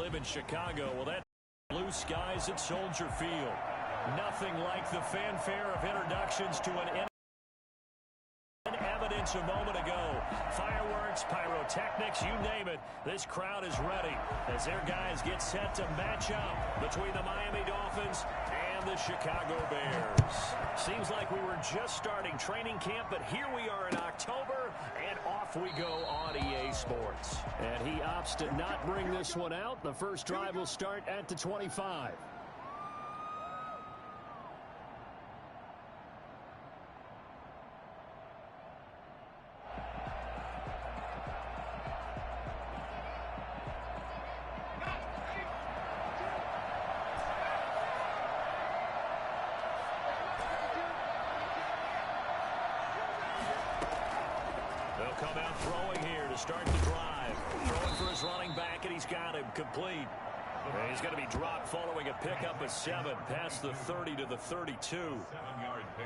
live in Chicago. Well, that blue skies at Soldier Field. Nothing like the fanfare of introductions to an evidence a moment ago. Fireworks, pyrotechnics, you name it. This crowd is ready as their guys get set to match up between the Miami Dolphins and the Chicago Bears. Seems like we were just starting training camp, but here we are in October, and off we go on EA Sports. And he opts to not bring this one out. The first drive will start at the 25. Come out throwing here to start the drive. Throwing for his running back, and he's got him complete. And he's going to be dropped following a pickup of 7 past the 30 to the 32.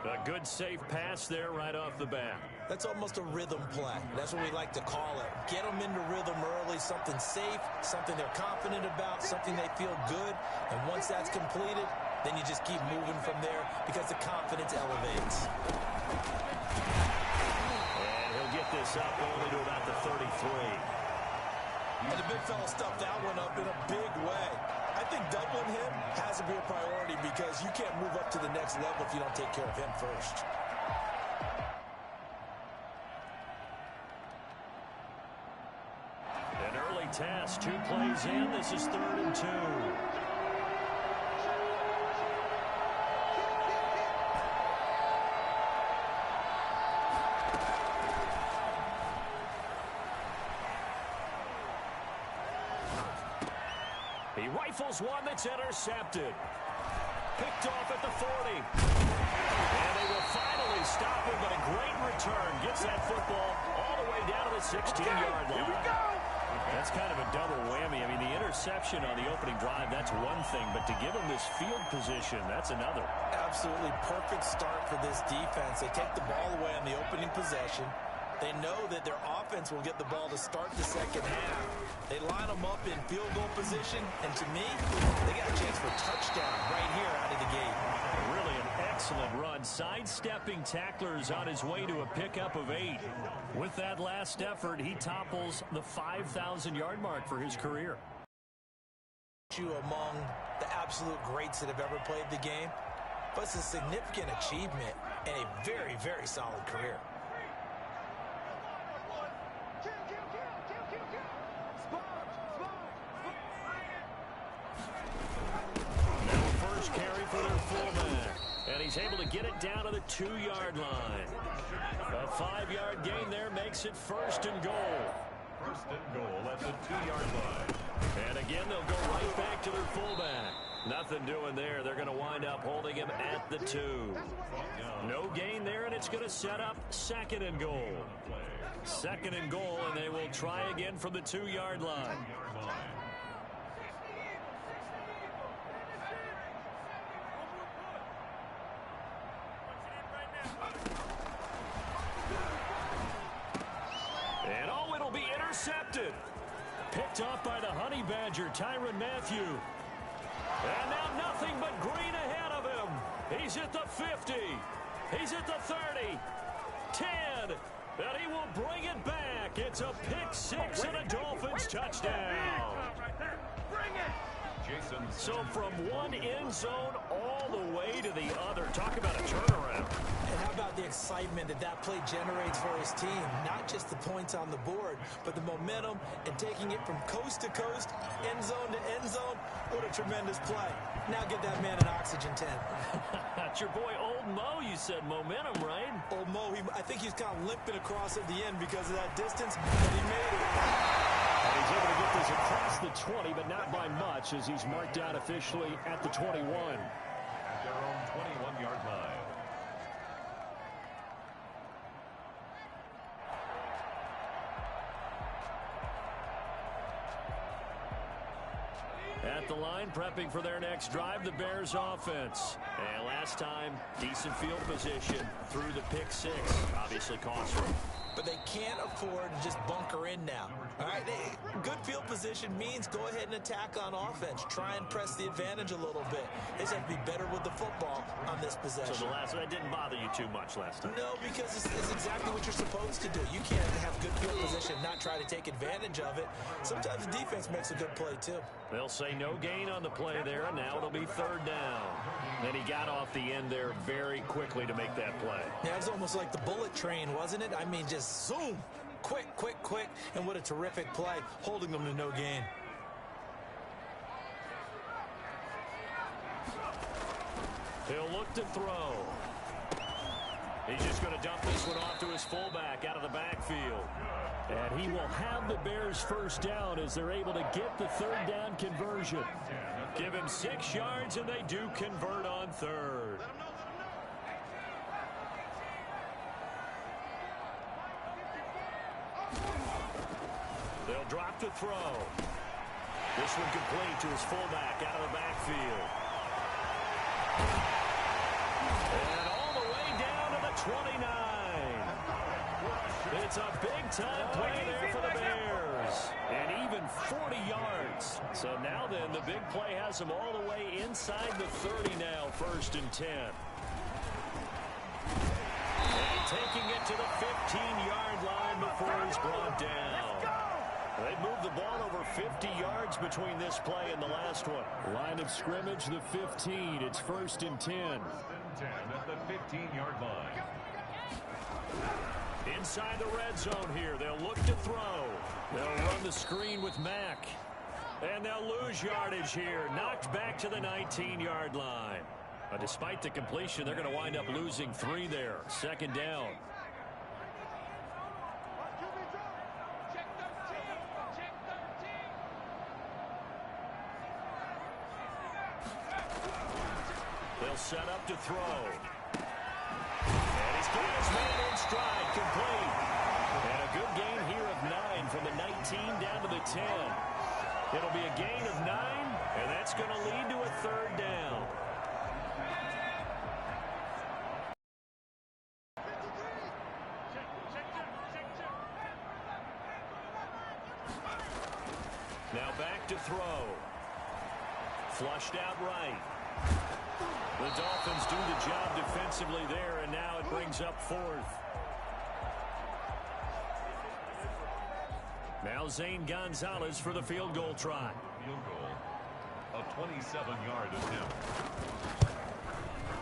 A good, safe pass there right off the bat. That's almost a rhythm play. That's what we like to call it. Get them into rhythm early, something safe, something they're confident about, something they feel good. And once that's completed, then you just keep moving from there because the confidence elevates. This up only to about the 33. And the big fella stuffed that one up in a big way. I think doubling him has to be a priority because you can't move up to the next level if you don't take care of him first. An early test, 2 plays in. This is 3rd and 2. He rifles one that's intercepted. Picked off at the 40. And they will finally stop him, but a great return. Gets that football all the way down to the 16-yard line. Here we go. That's kind of a double whammy. I mean, the interception on the opening drive, that's one thing. But to give him this field position, that's another. Absolutely perfect start for this defense. They take the ball away on the opening possession. They know that their offense will get the ball to start the second half. They line them up in field goal position, and to me, they got a chance for a touchdown right here out of the gate. Really an excellent run. Sidestepping tacklers on his way to a pickup of 8. With that last effort, he topples the 5,000-yard mark for his career. Among the absolute greats that have ever played the game, but it's a significant achievement and a very, very solid career. He's able to get it down to the 2-yard line. A 5-yard gain there makes it 1st and goal. 1st and goal at the 2-yard line. And again, they'll go right back to their fullback. Nothing doing there. They're going to wind up holding him at the 2. No gain there, and it's going to set up 2nd and goal. 2nd and goal, and they will try again from the 2-yard line. Intercepted. Picked off by the Honey Badger, Tyrann Mathieu. And now nothing but green ahead of him. He's at the 50. He's at the 30. 10. And he will bring it back. It's a pick 6 and a Dolphins touchdown. Bring it. So from one end zone all the way to the other. Talk about a turnaround. And how about the excitement that that play generates for his team? Not just the points on the board, but the momentum and taking it from coast to coast, end zone to end zone. What a tremendous play. Now get that man an oxygen tent. That's your boy Old Mo. You said momentum, right? Old Mo, I think he's kind of limping across at the end because of that distance, but he made it. And he's able to get this across the 20, but not by much, as he's marked out officially at the 21. At their own 21-yard line. At the line, prepping for their next drive, the Bears offense. And last time, decent field position through the pick six. Obviously costly. But they can't afford to just bunker in now. All right, good field position means go ahead and attack on offense. Try and press the advantage a little bit. They just have to be better with the football on this possession. So the last one, that didn't bother you too much last time? No, because it's exactly what you're supposed to do. You can't have good field position and not try to take advantage of it. Sometimes the defense makes a good play, too. They'll say no gain on the play there, and now it'll be third down. And he got off the end there very quickly to make that play. Yeah, it was almost like the bullet train, wasn't it? I mean, just zoom. Quick, quick, quick. And what a terrific play, holding them to no gain. He'll look to throw. He's just going to dump this one off to his fullback out of the backfield. And he will have the Bears first down as they're able to get the third down conversion. Give him 6 yards, and they do convert on third. They'll drop to throw. This one complete to his fullback out of the backfield. And all the way down to the 29. It's a big-time play there for the Bears. And even 40 yards. So now then, the big play has them all the way inside the 30 now, 1st and 10. And taking it to the 15-yard line before he's brought down. They moved the ball over 50 yards between this play and the last one. Line of scrimmage, the 15. It's 1st and 10. 1st and 10 at the 15-yard line. Inside the red zone here. They'll look to throw. They'll run the screen with Mack. And they'll lose yardage here. Knocked back to the 19-yard line. Despite the completion, they're going to wind up losing 3 there. 2nd down. They'll set up to throw. And he's got his man in stride, complete. And a good gain here of 9 from the 19 down to the 10. It'll be a gain of 9, and that's going to lead to a 3rd down. Now back to throw. Flushed out right. The Dolphins do the job defensively there, and now it brings up 4th. Now Zane Gonzalez for the field goal try. Field goal, a 27-yard attempt.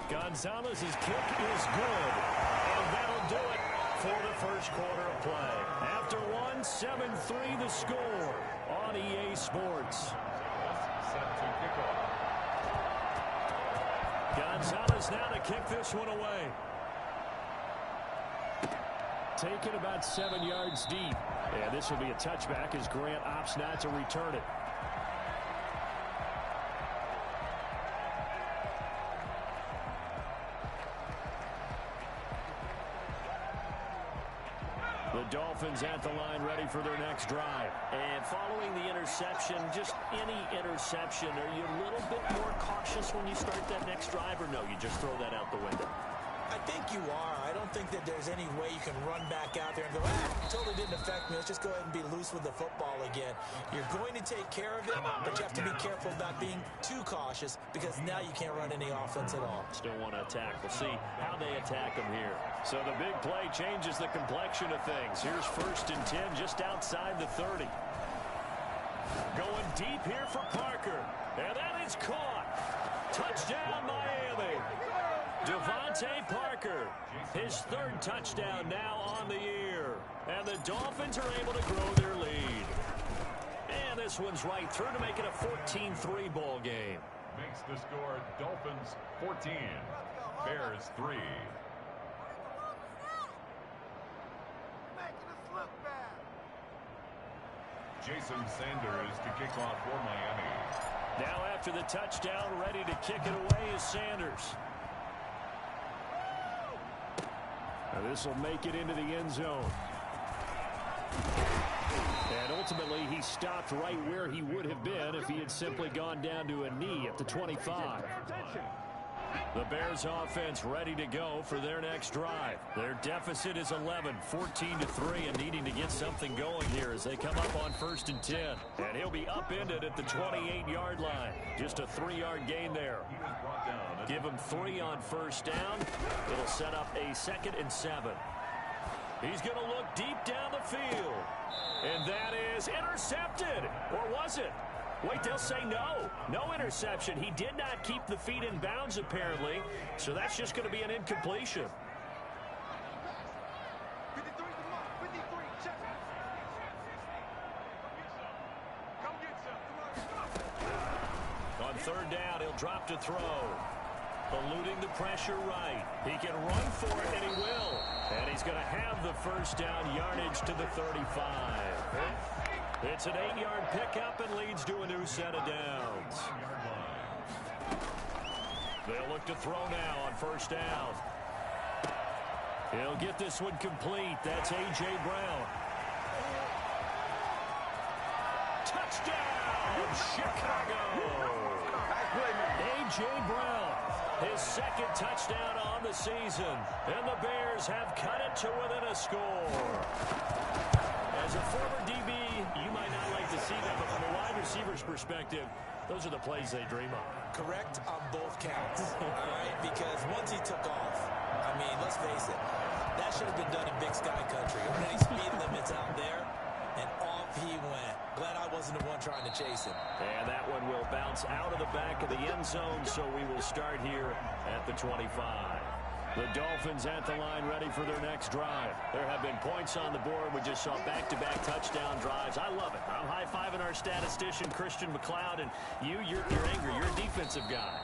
Gonzalez's kick is good, and that'll do it for the 1st quarter of play. After 1, 7-3 the score on EA Sports. Set to kick off. Gonzalez now to kick this one away. Taken about 7 yards deep. And this will be a touchback as Grant opts not to return it. The Dolphins at the line ready for their next drive. And following the interception, just any interception, are you a little bit more cautious when you start that next drive, or no, you just throw that out the window? I think you are. I don't think that there's any way you can run back out there and go, it totally didn't affect me. Let's just go ahead and be loose with the football again. You're going to take care of it, but you have to be careful about being too cautious because now you can't run any offense at all. Still want to attack. We'll see how they attack them here. So the big play changes the complexion of things. Here's 1st and 10 just outside the 30. Going deep here for Parker. And that is caught. Touchdown, Miami. Devontae Parker, his 3rd touchdown now on the year. And the Dolphins are able to grow their lead. And this one's right through to make it a 14-3 ball game. Makes the score Dolphins 14, Bears 3. Jason Sanders to kick off for Miami. Now after the touchdown, ready to kick it away is Sanders. Now this will make it into the end zone. And ultimately, he stopped right where he would have been if he had simply gone down to a knee at the 25. The Bears offense ready to go for their next drive. Their deficit is 11, 14-3, and needing to get something going here as they come up on 1st and 10. And he'll be upended at the 28-yard line. Just a 3-yard gain there. Give him 3 on 1st down. It'll set up a 2nd and 7. He's going to look deep down the field. And that is intercepted. Or was it? Wait, they'll say no. No interception. He did not keep the feet in bounds, apparently. So that's just going to be an incompletion. On 3rd down, he'll drop to throw. Eluding the pressure right. He can run for it, and he will. And he's going to have the 1st down yardage to the 35. It's an 8-yard pickup and leads to a new set of downs. They'll look to throw now on 1st down. He'll get this one complete. That's A.J. Brown. Touchdown, Chicago! A.J. Brown, his 2nd touchdown on the season. And the Bears have cut it to within a score. As a former DB, you might not like to see that, but from a wide receiver's perspective, those are the plays they dream of. Correct on both counts, all right? Because once he took off, I mean, let's face it, that should have been done in Big Sky Country. Already speed limits out there, and off he went. Glad I wasn't the one trying to chase him. And that one will bounce out of the back of the end zone, so we will start here at the 25. The Dolphins at the line ready for their next drive. There have been points on the board. We just saw back-to-back touchdown drives. I love it. I'm high-fiving our statistician, Christian McLeod, and you're angry. You're a defensive guy.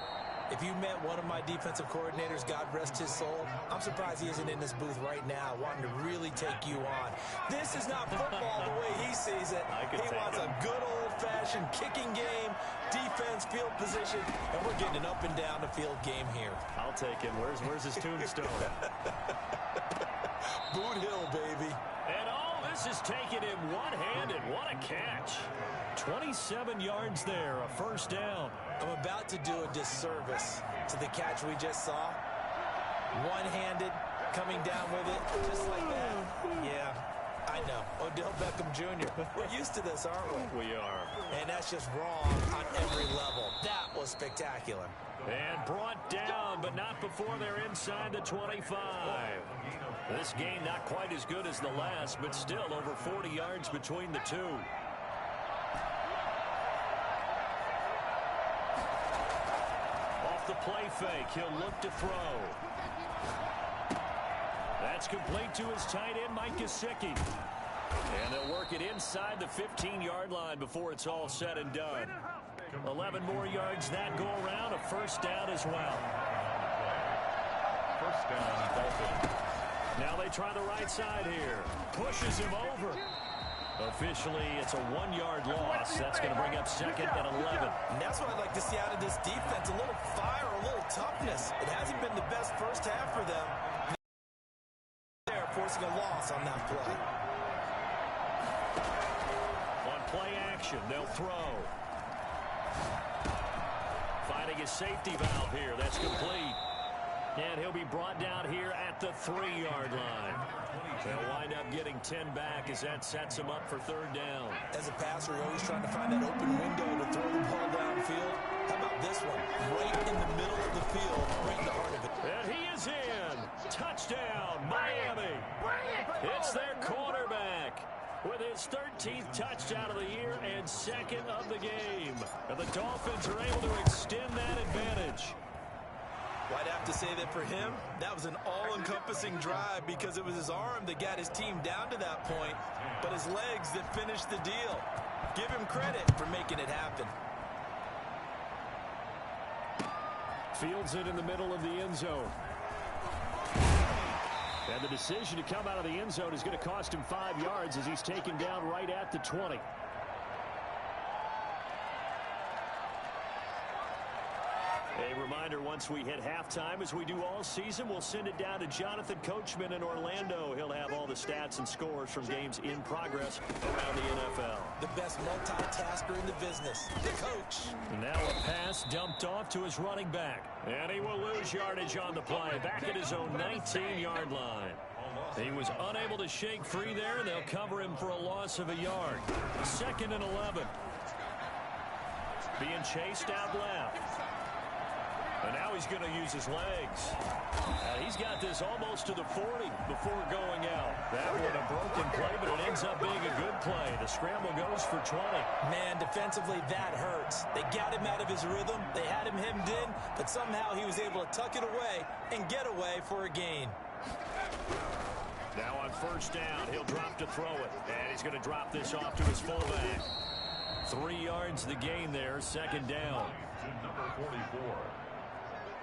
If you met one of my defensive coordinators, God rest his soul, I'm surprised he isn't in this booth right now wanting to really take you on. This is not football the way he sees it. He wants a good old-fashioned kicking game, defense, field position, and we're getting an up-and-down-the-field game here. I'll take him. Where's his tombstone? Boot Hill, baby. And all this is taking him one-handed. What a catch. 27 yards there, a 1st down. I'm about to do a disservice to the catch we just saw. One-handed, coming down with it, just like that. Yeah, I know. Odell Beckham Jr. We're used to this, aren't we? We are. And that's just wrong on every level. That was spectacular. And brought down, but not before they're inside the 25. This game not quite as good as the last, but still over 40 yards between the two. Off the play fake, he'll look to throw. That's complete to his tight end, Mike Gesicki. And they'll work it inside the 15-yard line before it's all said and done. 11 more yards that go around, a 1st down as well. 1st down, Dolphins. Now they try the right side here. Pushes him over. Officially, it's a 1-yard loss. That's going to bring up 2nd and 11. And that's what I'd like to see out of this defense. A little fire, a little toughness. It hasn't been the best first half for them. They're forcing a loss on that play. On play action, they'll throw. Finding his safety valve here. That's complete. And he'll be brought down here at the 3-yard line. They'll wind up getting 10 back as that sets him up for 3rd down. As a passer, you're always trying to find that open window to throw the ball downfield. How about this one? Right in the middle of the field, right in the heart of it. And he is in. Touchdown, Miami. It's their quarterback with his 13th touchdown of the year and 2nd of the game. And the Dolphins are able to extend that advantage. Well, I'd have to say that for him, that was an all-encompassing drive because it was his arm that got his team down to that point, but his legs that finished the deal. Give him credit for making it happen. Fields it in the middle of the end zone. And the decision to come out of the end zone is going to cost him 5 yards as he's taken down right at the 20. A reminder, once we hit halftime, as we do all season, we'll send it down to Jonathan Coachman in Orlando. He'll have all the stats and scores from games in progress around the NFL. The best multitasker in the business, the coach. Now a pass dumped off to his running back. And he will lose yardage on the play, back at his own 19-yard line. He was unable to shake free there, and they'll cover him for a loss of a yard. 2nd and 11. Being chased out left. And now he's going to use his legs. He's got this almost to the 40 before going out. That one a broken play, but it ends up being a good play. The scramble goes for 20. Man, defensively, that hurts. They got him out of his rhythm. They had him hemmed in, but somehow he was able to tuck it away and get away for a gain. Now on 1st down, he'll drop to throw it. And he's going to drop this off to his fullback. 3 yards the gain there, 2nd down. To number 44.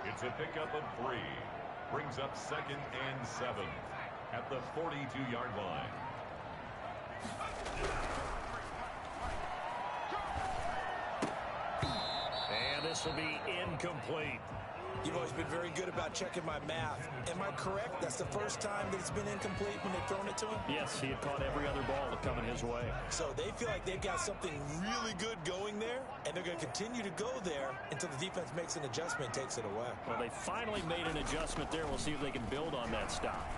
It's a pickup of 3. Brings up 2nd and 7 at the 42-yard line. And this will be incomplete. You've always been very good about checking my math. Am I correct? That's the first time that it's been incomplete when they've thrown it to him? Yes, he had caught every other ball coming his way. So they feel like they've got something really good going there, and they're going to continue to go there until the defense makes an adjustment and takes it away. Well, they finally made an adjustment there. We'll see if they can build on that stop.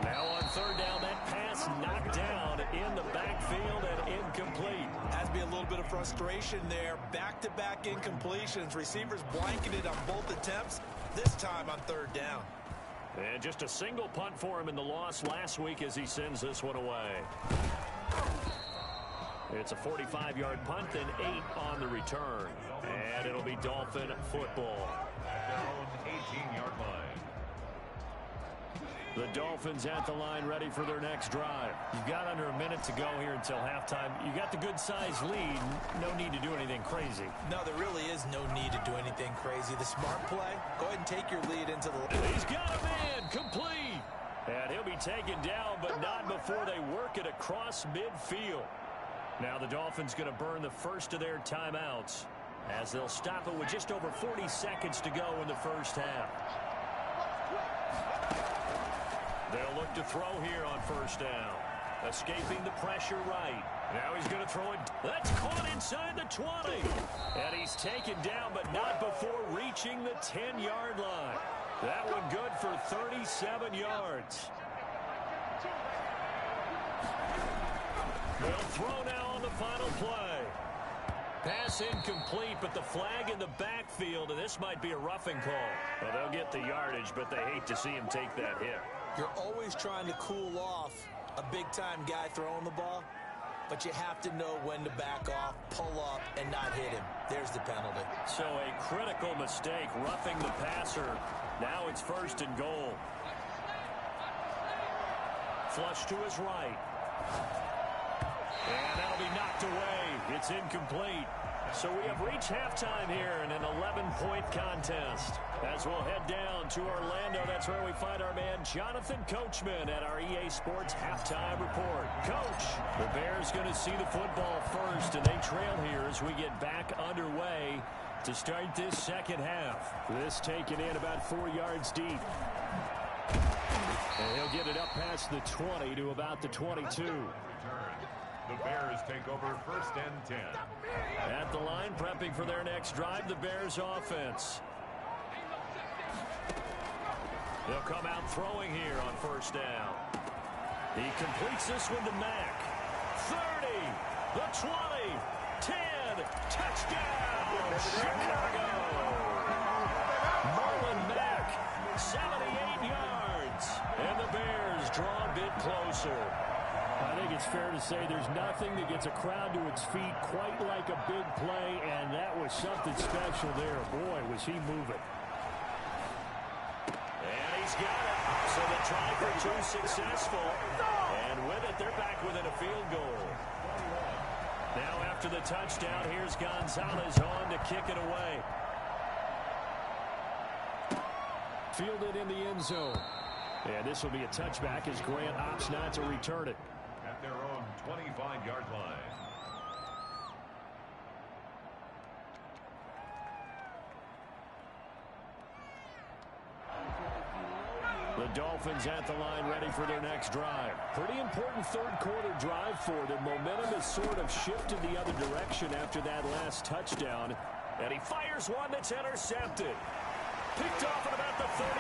Now on 3rd down, that pass knocked down in the backfield and incomplete. Has to be a little bit of frustration there. Back-to-back incompletions. Receivers blanketed on both attempts, this time on 3rd down. And just a single punt for him in the loss last week as he sends this one away. It's a 45-yard punt, then 8 on the return. And it'll be Dolphin football. At their own 18-yard line. The Dolphins at the line, ready for their next drive. You've got under a minute to go here until halftime. You got the good-sized lead. No need to do anything crazy. No, there really is no need to do anything crazy. The smart play, go ahead and take your lead into the... He's got a man, complete. And he'll be taken down, but not before they work it across midfield. Now the Dolphins going to burn the first of their timeouts as they'll stop it with just over 40 seconds to go in the first half. They'll look to throw here on 1st down. Escaping the pressure right. Now he's going to throw it. That's caught inside the 20. And he's taken down, but not before reaching the 10-yard line. That one good for 37 yards. They'll throw now on the final play. Pass incomplete, but the flag in the backfield, and this might be a roughing call. Well, they'll get the yardage, but they hate to see him take that hit. You're always trying to cool off a big-time guy throwing the ball, but you have to know when to back off, pull up, and not hit him. There's the penalty. So a critical mistake, roughing the passer. Now it's 1st and goal. Flush to his right. And that'll be knocked away. It's incomplete. So we have reached halftime here in an 11-point contest. As we'll head down to Orlando, that's where we find our man Jonathan Coachman at our EA Sports Halftime Report. Coach, the Bears going to see the football first, and they trail here as we get back underway to start this 2nd half. This taken in about 4 yards deep. And he'll get it up past the 20 to about the 22. The Bears take over 1st and 10. At the line, prepping for their next drive, the Bears offense. They'll come out throwing here on 1st down. He completes this one to Mack. 30, the 20, 10, touchdown, Chicago. Marlon Mack, 78 yards, and the Bears draw a bit closer. I think it's fair to say there's nothing that gets a crowd to its feet quite like a big play, and that was something special there. Boy, was he moving. And he's got it. So the try for 2 successful. And with it, they're back within a field goal. Now after the touchdown, here's Gonzalez on to kick it away. Fielded in the end zone. And this will be a touchback as Grant opts not to return it. At their own 25-yard line. The Dolphins at the line ready for their next drive. Pretty important third quarter drive for them. Momentum has sort of shifted the other direction after that last touchdown. And he fires one that's intercepted. Picked off at about the 31.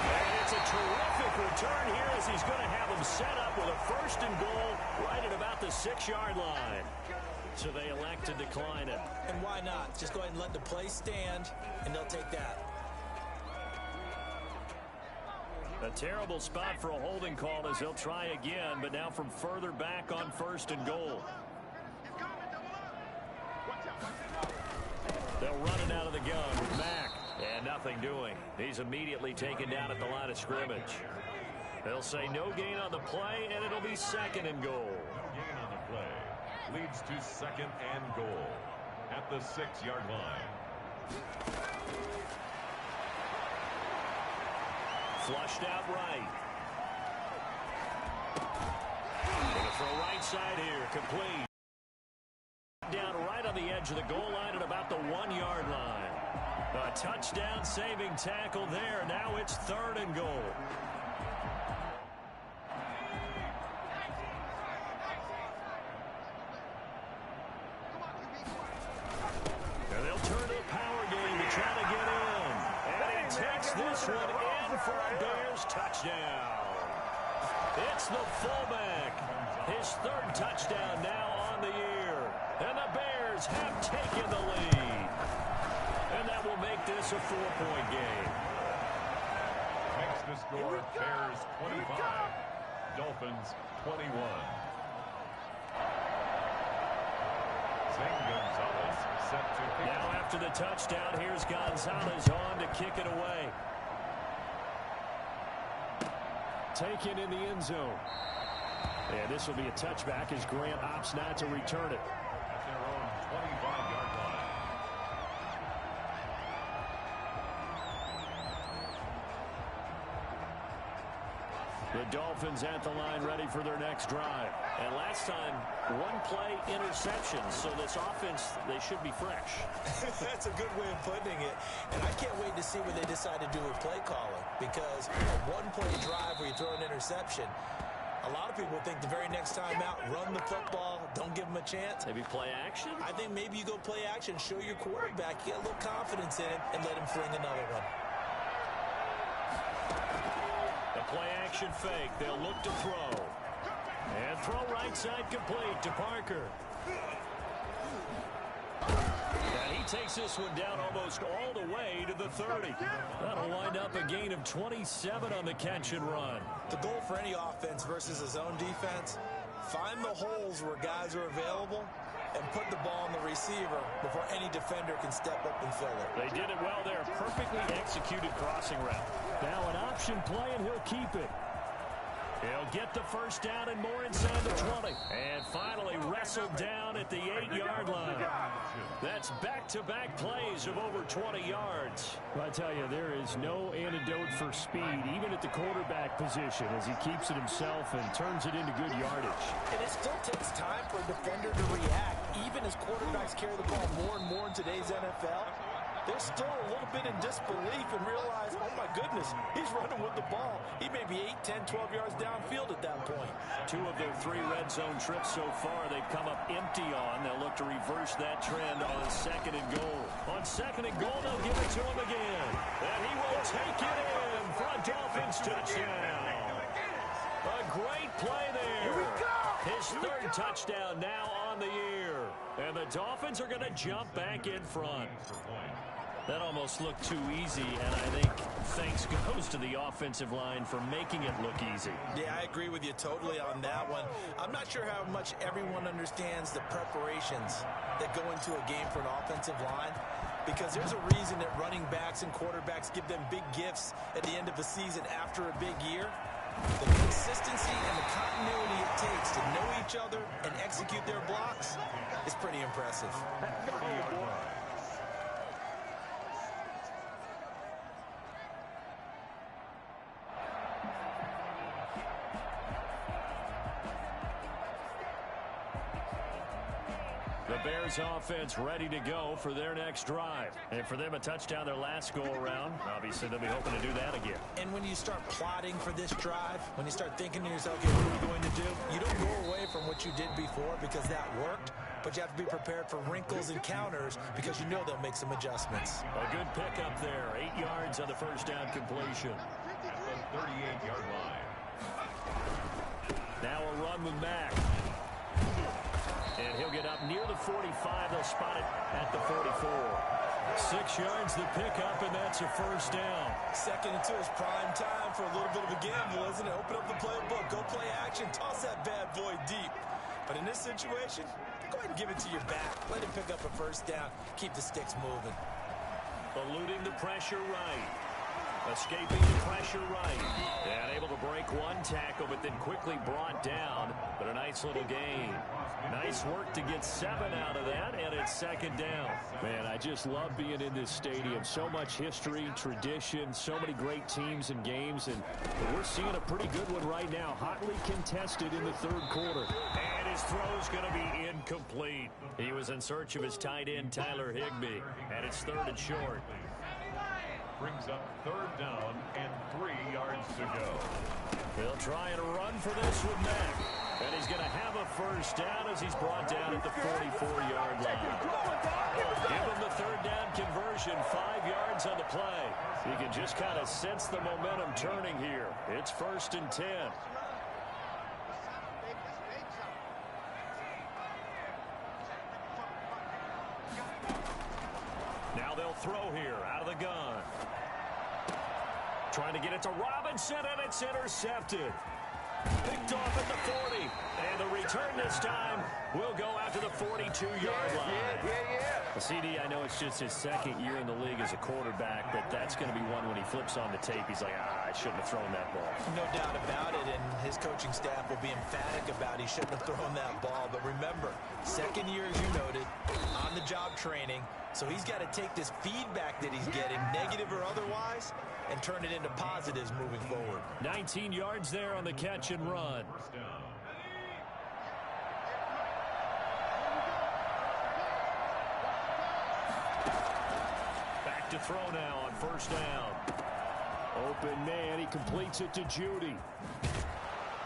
And it's a terrific return here as he's going to have them set up with a 1st and goal right at about the 6-yard line. So they elect to decline it. And why not? Just go ahead and let the play stand, and they'll take that. A terrible spot for a holding call as they'll try again, but now from further back on 1st and goal. They'll run it out of the gun with Mack. And nothing doing. He's immediately taken down at the line of scrimmage. They'll say no gain on the play, and it'll be 2nd and goal. No gain on the play. Leads to 2nd and goal at the 6-yard line. Flushed out right. Gonna throw right side here. Complete. Down right on the edge of the goal line at about the 1-yard line. A touchdown saving tackle there. Now it's 3rd and goal. And they'll turn to the power game to try to get in. And he takes this one in for a Bears touchdown. It's the fullback. His 3rd touchdown now on the year. And the Bears have taken the lead. And that will make this a 4-point game. Makes the score Bears 25, Dolphins 21. Zane Gonzalez set to kick. Now after the touchdown, here's Gonzalez on to kick it away. Taken in the end zone. And this will be a touchback as Grant opts not to return it. At their own 25-yard line. The Dolphins at the line ready for their next drive. And last time, 1-play interception. So this offense, they should be fresh. That's a good way of putting it. And I can't wait to see what they decide to do with play calling. Because a 1-play drive where you throw an interception, a lot of people think the very next time out, run the football, don't give them a chance. Maybe play action? I think maybe you go play action, show your quarterback, get a little confidence in him, and let him fling another one. The play action fake. They'll look to throw. And throw right side complete to Parker. And he takes this one down almost all the way to the 30. That'll wind up a gain of 27 on the catch and run. The goal for any offense versus his own defense, find the holes where guys are available and put the ball on the receiver before any defender can step up and fill it. They did it well there. Perfectly executed crossing route. Now an option play, and he'll keep it. He'll get the 1st down and more inside the 20. And finally wrestled down at the 8-yard line. That's back-to-back plays of over 20 yards. Well, I tell you, there is no antidote for speed, even at the quarterback position, as he keeps it himself and turns it into good yardage. And it still takes time for a defender to react. Even as quarterbacks carry the ball more and more in today's NFL, they're still a little bit in disbelief and realize, oh my goodness, he's running with the ball. He may be 8, 10, 12 yards downfield at that point. 2 of their 3 red zone trips so far they've come up empty on. They'll look to reverse that trend on 2nd and goal. On 2nd and goal, they'll give it to him again. And he will take it in for a Dolphins touchdown. A great play there. His 3rd touchdown now on the year. And the Dolphins are going to jump back in front. That almost looked too easy, and I think thanks goes to the offensive line for making it look easy. Yeah, I agree with you totally on that one. I'm not sure how much everyone understands the preparations that go into a game for an offensive line, because there's a reason that running backs and quarterbacks give them big gifts at the end of the season after a big year. The consistency and the continuity it takes to know each other and execute their blocks is pretty impressive. The Bears offense ready to go for their next drive. And for them, a touchdown their last go-around. Obviously, they'll be hoping to do that again. And when you start plotting for this drive, when you start thinking to yourself, okay, what are we going to do? You don't go away from what you did before because that worked, but you have to be prepared for wrinkles and counters because you know they'll make some adjustments. A good pickup there. 8 yards on the first down completion. At the 38-yard line. Now a run with Mack. And he'll get up near the 45. They'll spot it at the 44. 6 yards the pickup, and that's a first down. 2nd and 2 is prime time for a little bit of a gamble, isn't it? Open up the playbook, go play action, toss that bad boy deep. But in this situation, go ahead and give it to your back. Let him pick up a first down. Keep the sticks moving. Eluding the pressure right. Escaping the pressure right. And able to break one tackle, but then quickly brought down. But a nice little gain. Nice work to get 7 out of that, and it's 2nd down. Man, I just love being in this stadium. So much history, tradition, so many great teams and games, and we're seeing a pretty good one right now. Hotly contested in the 3rd quarter. And his throw's going to be incomplete. He was in search of his tight end, Tyler Higbee, and it's 3rd and short. Brings up 3rd down and 3 yards to go. He'll try and run for this with Mack. And he's going to have a first down as he's brought down at the 44-yard line. Give him the 3rd down conversion, 5 yards on the play. You can just kind of sense the momentum turning here. It's 1st and 10. Now they'll throw here out of the gun. Trying to get it to Robinson, and it's intercepted. Picked off at the 40. And the return this time will go out to the 42-yard line. The CD, I know it's just his 2nd year in the league as a quarterback, but that's going to be one when he flips on the tape. He's like, I shouldn't have thrown that ball. No doubt about it, and his coaching staff will be emphatic about he shouldn't have thrown that ball. But remember, 2nd year, as you noted, on-the-job training. So he's got to take this feedback that he's getting, negative or otherwise, and turn it into positives moving forward. 19 yards there on the catch and run. Back to throw now on 1st down. Open man, he completes it to Judy.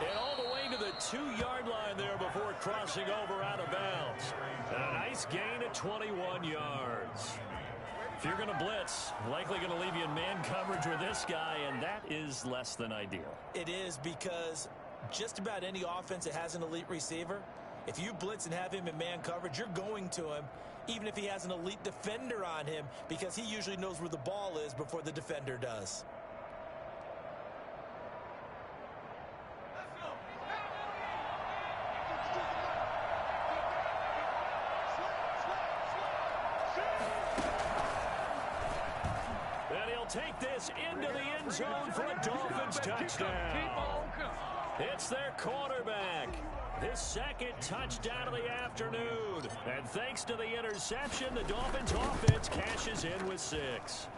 And all the way to the 2-yard line there before crossing over out of bounds. And a nice gain of 21 yards. If you're going to blitz, likely going to leave you in man coverage with this guy, and that is less than ideal. It is, because just about any offense that has an elite receiver, if you blitz and have him in man coverage, you're going to him, even if he has an elite defender on him, because he usually knows where the ball is before the defender does. Take this into the end zone for a Dolphins touchdown. It's their quarterback. His 2nd touchdown of the afternoon. And thanks to the interception, the Dolphins offense cashes in with 6.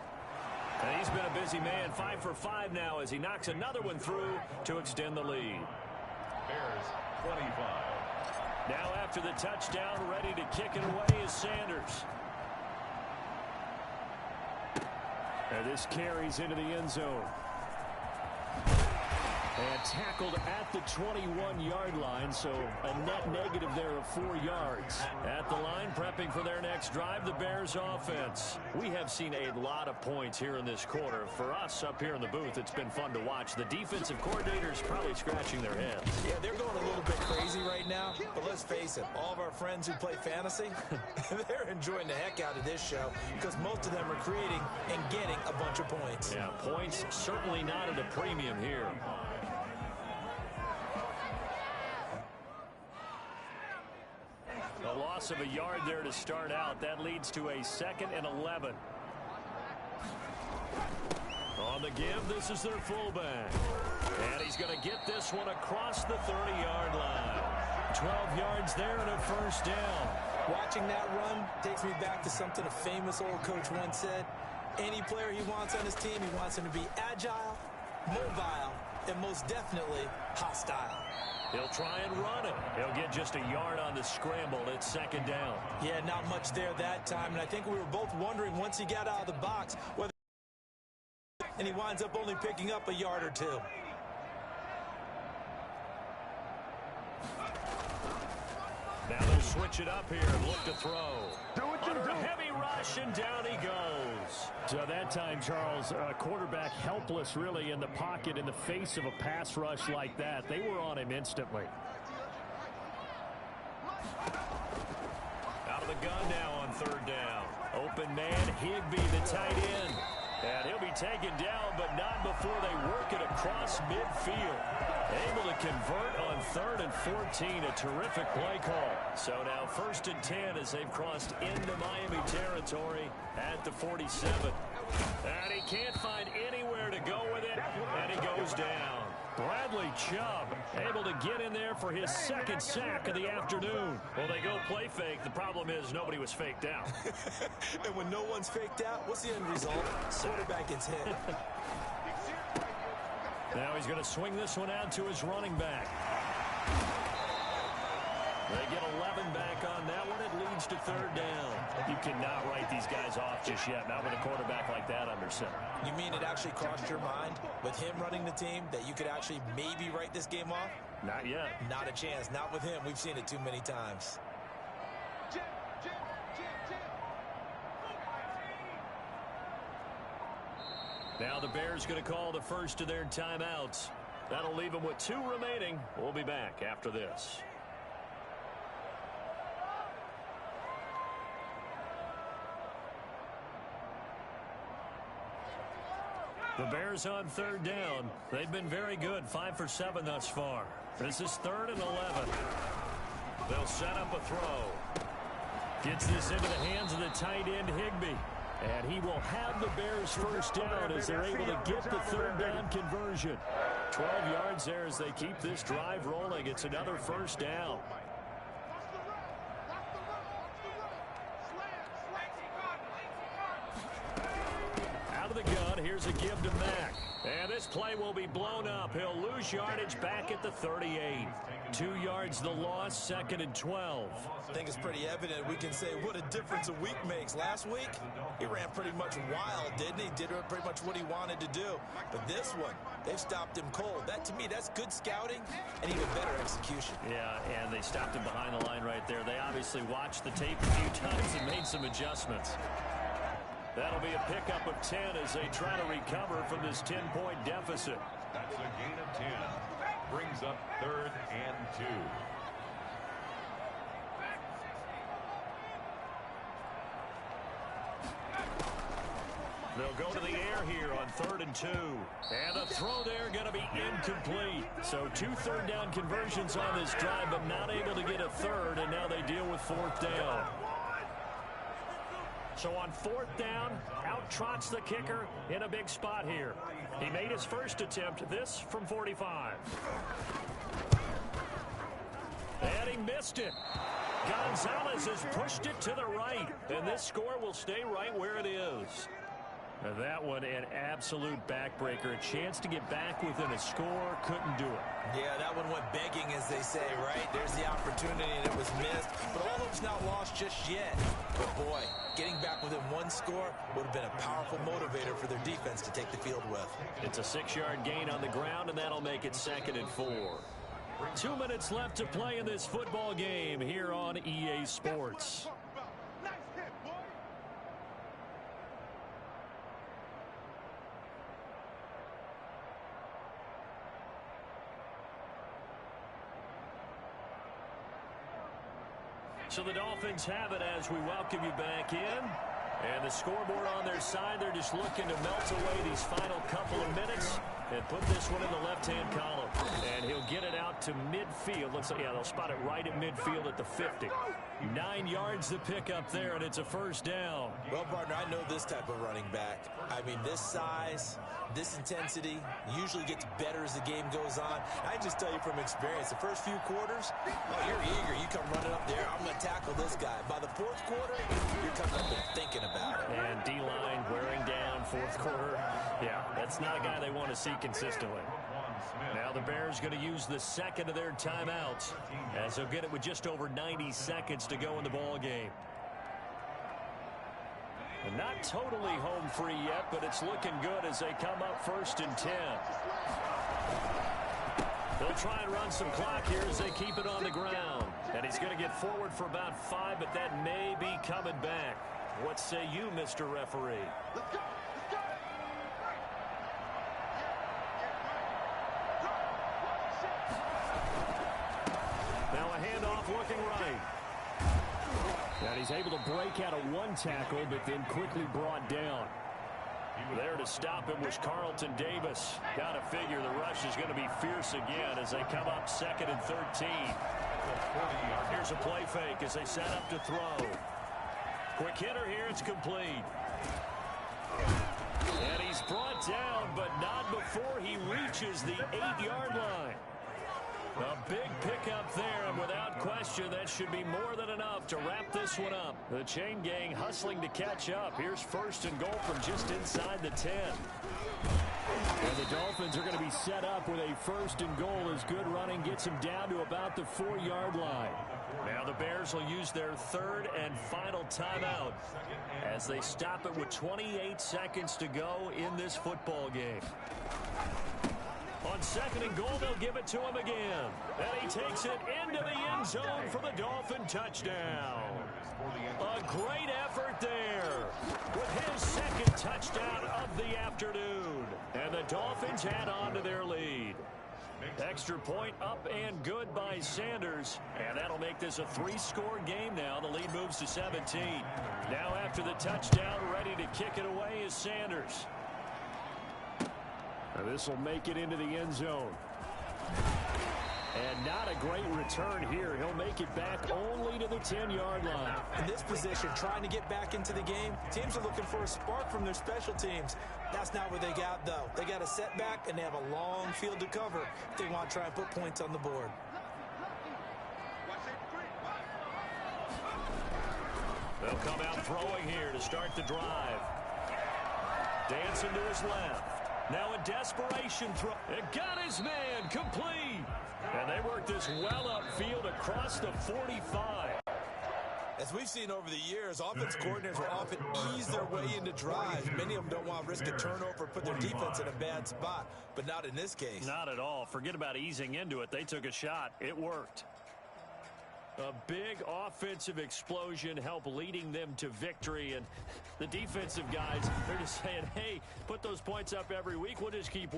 And he's been a busy man, 5 for 5 now as he knocks another one through to extend the lead. Bears 25. Now after the touchdown, ready to kick it away is Sanders. And this carries into the end zone. And tackled at the 21-yard line, so a net negative there of 4 yards. At the line, prepping for their next drive, the Bears offense. We have seen a lot of points here in this quarter. For us up here in the booth, it's been fun to watch. The defensive coordinators probably scratching their heads. Yeah, they're going a little bit crazy right now, but let's face it, all of our friends who play fantasy, they're enjoying the heck out of this show because most of them are creating and getting a bunch of points. Yeah, points certainly not at a premium here. A loss of a yard there to start out. That leads to a 2nd and 11. On the give, this is their fullback. And he's going to get this one across the 30-yard line. 12 yards there and a first down. Watching that run takes me back to something a famous old coach once said. Any player he wants on his team, he wants him to be agile, mobile, and most definitely hostile. He'll try and run it. He'll get just a yard on the scramble. It's second down. Yeah, not much there that time, and I think we were both wondering once he got out of the box whether, and he winds up only picking up a yard or two. Now they'll switch it up here and look to throw. Under a heavy rush, and down he goes. So that time, Charles, quarterback helpless really in the pocket in the face of a pass rush like that. They were on him instantly. Out of the gun now on third down. Open man, Higbee, the tight end. And he'll be taken down, but not before they work it across midfield. Able to convert on 3rd and 14. A terrific play call. So now 1st and 10 as they've crossed into Miami territory at the 47. And he can't find anywhere to go with it, and he goes down. Bradley Chubb able to get in there for his 2nd sack of the afternoon. Well, they go play fake. The problem is nobody was faked out. And when no one's faked out, what's the end result? Quarterback gets hit. Now he's going to swing this one out to his running back. They get 11 back on that one. It leads to 3rd down. You cannot write these guys off just yet, not with a quarterback like that under center. You mean it actually crossed your mind with him running the team that you could actually maybe write this game off? Not yet. Not a chance. Not with him. We've seen it too many times. Now the Bears going to call the first of their timeouts. That'll leave them with 2 remaining. We'll be back after this. The Bears on 3rd down. They've been very good, 5 for 7 thus far. This is 3rd and 11. They'll set up a throw. Gets this into the hands of the tight end, Higbee. And he will have the Bears first down as they're able to get the 3rd down conversion. 12 yards there as they keep this drive rolling. It's another first down. Out of the gun, here's a give to Mack. And this play will be blown up. He'll lose yardage back at the 38. 2 yards the loss, 2nd and 12. I think it's pretty evident. We can say what a difference a week makes. Last week, he ran pretty much wild, didn't he? Did pretty much what he wanted to do. But this one, they've stopped him cold. That, to me, that's good scouting and even better execution. Yeah, and they stopped him behind the line right there. They obviously watched the tape a few times and made some adjustments. That'll be a pickup of 10 as they try to recover from this 10-point deficit. That's a gain of 10. Brings up 3rd and 2. They'll go to the air here on 3rd and 2. And the throw there going to be incomplete. So 2 3rd down conversions on this drive, but not able to get a 3rd, and now they deal with 4th down. So on 4th down, out trots the kicker in a big spot here. He made his first attempt, this from 45. And he missed it. Gonzalez has pushed it to the right, and this score will stay right where it is. Now that one, an absolute backbreaker. A chance to get back within a score, couldn't do it. Yeah, that one went begging, as they say, right? There's the opportunity, and it was missed. But all hope's not lost just yet. But, boy, getting back within 1 score would have been a powerful motivator for their defense to take the field with. It's a 6-yard gain on the ground, and that'll make it 2nd and 4. 2 minutes left to play in this football game here on EA Sports. So the Dolphins have it as we welcome you back in. And the scoreboard on their side, they're just looking to melt away these final couple of minutes and put this one in the left-hand column. And he'll get it out to midfield. Looks like, yeah, they'll spot it right at midfield at the 50. 9 yards to pick up there, and it's a first down. Well, partner, I know this type of running back. I mean, this size, this intensity usually gets better as the game goes on. I just tell you from experience, the first few quarters, oh, you're eager. You come running up there. I'm going to tackle this guy. By the 4th quarter, you're coming up and thinking about it. And D-line wearing down 4th quarter. Yeah, that's not a guy they want to see consistently. Now the Bears going to use the second of their timeouts as they'll get it with just over 90 seconds to go in the ball game. Not totally home free yet, but it's looking good as they come up 1st and 10. They'll try and run some clock here as they keep it on the ground. And he's going to get forward for about 5, but that may be coming back. What say you, Mr. Referee? Let's go. Now a handoff looking right. And he's able to break out of one tackle, but then quickly brought down. There to stop him was Carlton Davis. Got to figure the rush is going to be fierce again as they come up 2nd and 13. Here's a play fake as they set up to throw. Quick hitter here, it's complete. And he's brought down, but not before he reaches the 8-yard line. A big pickup there, and without question, that should be more than enough to wrap this one up. The chain gang hustling to catch up. Here's 1st and goal from just inside the 10. And the Dolphins are going to be set up with a 1st and goal as good running gets them down to about the 4-yard line. Now the Bears will use their 3rd and final timeout as they stop it with 28 seconds to go in this football game. On 2nd and goal, they'll give it to him again. And he takes it into the end zone for the Dolphin touchdown. A great effort there with his 2nd touchdown of the afternoon. And the Dolphins add on to their lead. Extra point up and good by Sanders. And that'll make this a 3-score game now. The lead moves to 17. Now after the touchdown, ready to kick it away is Sanders. Now this will make it into the end zone. And not a great return here. He'll make it back only to the 10-yard line. In this position, trying to get back into the game, teams are looking for a spark from their special teams. That's not what they got, though. They got a setback, and they have a long field to cover if they want to try and put points on the board. They'll come out throwing here to start the drive. Dancing to his left. Now a desperation throw. It got his man complete. And they work this well upfield across the 45. As we've seen over the years, offense coordinators will often ease their way into drives. Many of them don't want to risk a turnover, put their defense in a bad spot, but not in this case. Not at all. Forget about easing into it. They took a shot. It worked. A big offensive explosion helped leading them to victory. And the defensive guys, they're just saying, hey, put those points up every week. We'll just keep